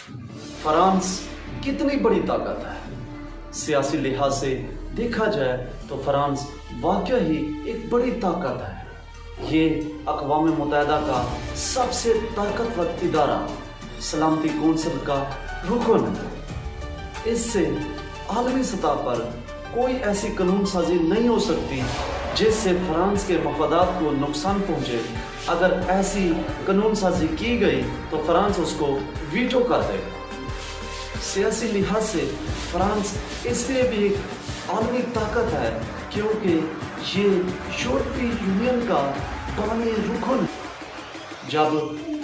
France कितनी बड़ी ताकत है। सियासी लिहाज से देखा जाए तो फ्रांस वाकई ही एक बड़ी ताकत है। ये अक़वाम मुत्तहिदा का सबसे ताकतवर इदारा, सलामती कौंसिल का रुकन है। इससे आलमी सतह पर कोई ऐसी कानून साजी नहीं हो सकती जिससे फ्रांस के मफादात को नुकसान पहुंचे। अगर ऐसी कानून साजी की गई तो फ्रांस उसको वीटो कर देगा। सियासी लिहाज से फ्रांस इसलिए भी एक आलमी ताकत है क्योंकि ये यूरोपीय यूनियन का बानी रुकन है। जब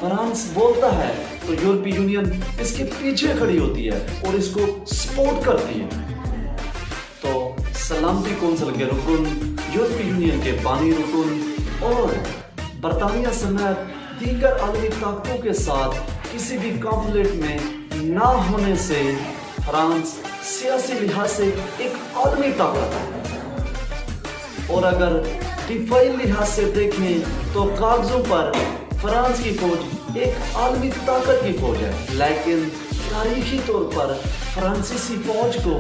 फ्रांस बोलता है तो यूरोपीय यूनियन इसके पीछे खड़ी होती है और इसको सपोर्ट करती है। तो सलामती कौंसिल के रुकन, यूरोपीय यूनियन के बानी रुकन और बरतानिया समेत दीगर आलमी ताकतों के साथ किसी भी कॉन्फ्लिक्ट में ना होने से फ्रांस सियासी लिहाज से एक आलमी ताकत है। और अगर दिफाई लिहाज से देखें तो कागजों पर फ्रांस की फौज एक आलमी ताकत की फौज है, लेकिन तारीखी तौर पर फ्रांसीसी फौज को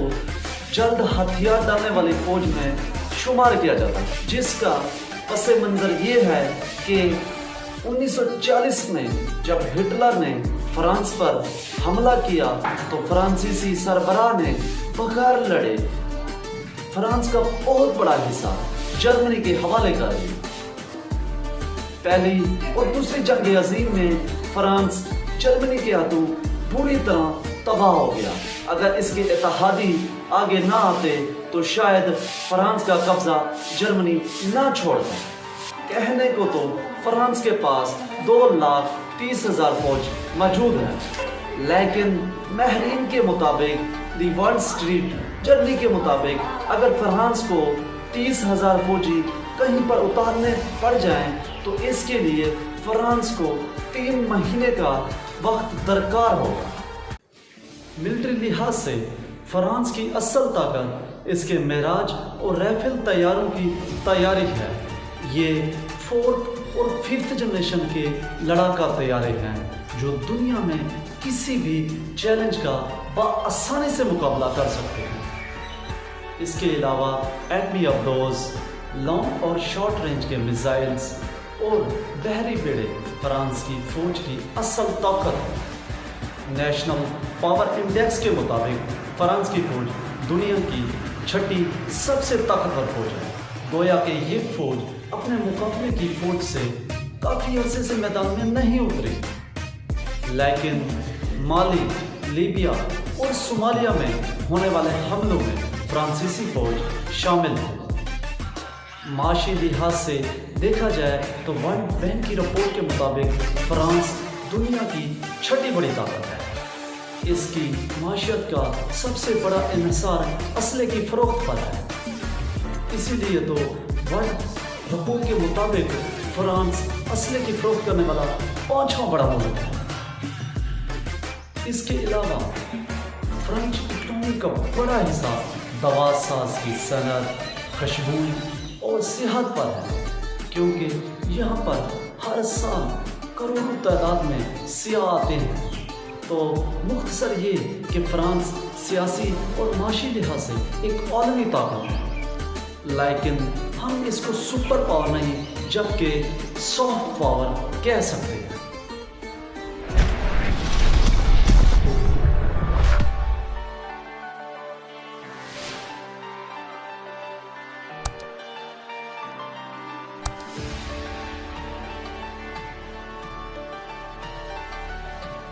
जल्द हथियार डालने वाली फौज में शुमार किया जाता है, जिसका पस मंजर ये है कि 1940 में जब हिटलर ने फ्रांस पर हमला किया तो फ्रांसीसी सरबराह ने बगैर लड़े फ्रांस का बहुत बड़ा हिस्सा जर्मनी के हवाले कर दिया। पहली और दूसरी जंग अजीम में फ्रांस जर्मनी के हाथों पूरी तरह तबाह हो गया। अगर इसके इत्तेहादी आगे ना आते तो शायद फ्रांस का कब्जा जर्मनी ना छोड़ता। कहने को तो फ्रांस के पास 2,30,000 फौज मौजूद है, लेकिन महरीन के मुताबिक, दी वर्ल्ड स्ट्रीट जर्नी के मुताबिक, अगर फ्रांस को 30,000 फौजी कहीं पर उतारने पड़ जाएं तो इसके लिए फ्रांस को 3 महीने का वक्त दरकार होगा। मिलिट्री लिहाज से फ्रांस की असल ताकत इसके मेराज और राइफल तैयारों की तैयारी है। ये 4th और 5th जनरेशन के लड़ाका तैयारे हैं जो दुनिया में किसी भी चैलेंज का बआसानी से मुकाबला कर सकते हैं। इसके अलावा एटमी अब्रोज, लॉन्ग और शॉर्ट रेंज के मिसाइल्स और बहरी बेड़े फ्रांस की फौज की असल ताकत है। नेशनल पावर इंडेक्स के मुताबिक फ्रांस की फौज दुनिया की 6ठी सबसे ताकतवर फौज है। गोया कि ये फौज अपने मुकाबले की फौज से काफ़ी अरसे से मैदान में नहीं उतरी, लेकिन माली, लीबिया और सोमालिया में होने वाले हमलों में फ्रांसीसी फौज शामिल है। माशी लिहाज से देखा जाए तो वर्ल्ड बैंक की रिपोर्ट के मुताबिक फ्रांस दुनिया की 6ठी बड़ी ताकत है। इसकी माशियत का सबसे बड़ा इन्हिसार असले की फरोख्त पर है। इसीलिए तो वर्ल्ड रिपोर्ट के मुताबिक फ्रांस असले की फरोख्त करने वाला 5वां बड़ा मुल्क है। इसके अलावा फ्रेंच इकोनॉमी का बड़ा हिस्सा दवा साज की सनत, खुशबू और सेहत पर है, क्योंकि यहाँ पर हर साल करोड़ों तादाद में सियाह आते हैं। तो मुख्तसर ये कि फ्रांस सियासी और माशी लिहाज से एक आलमी ताकत है, लेकिन हम इसको सुपर पावर नहीं जबकि सॉफ्ट पावर कह सकते हैं।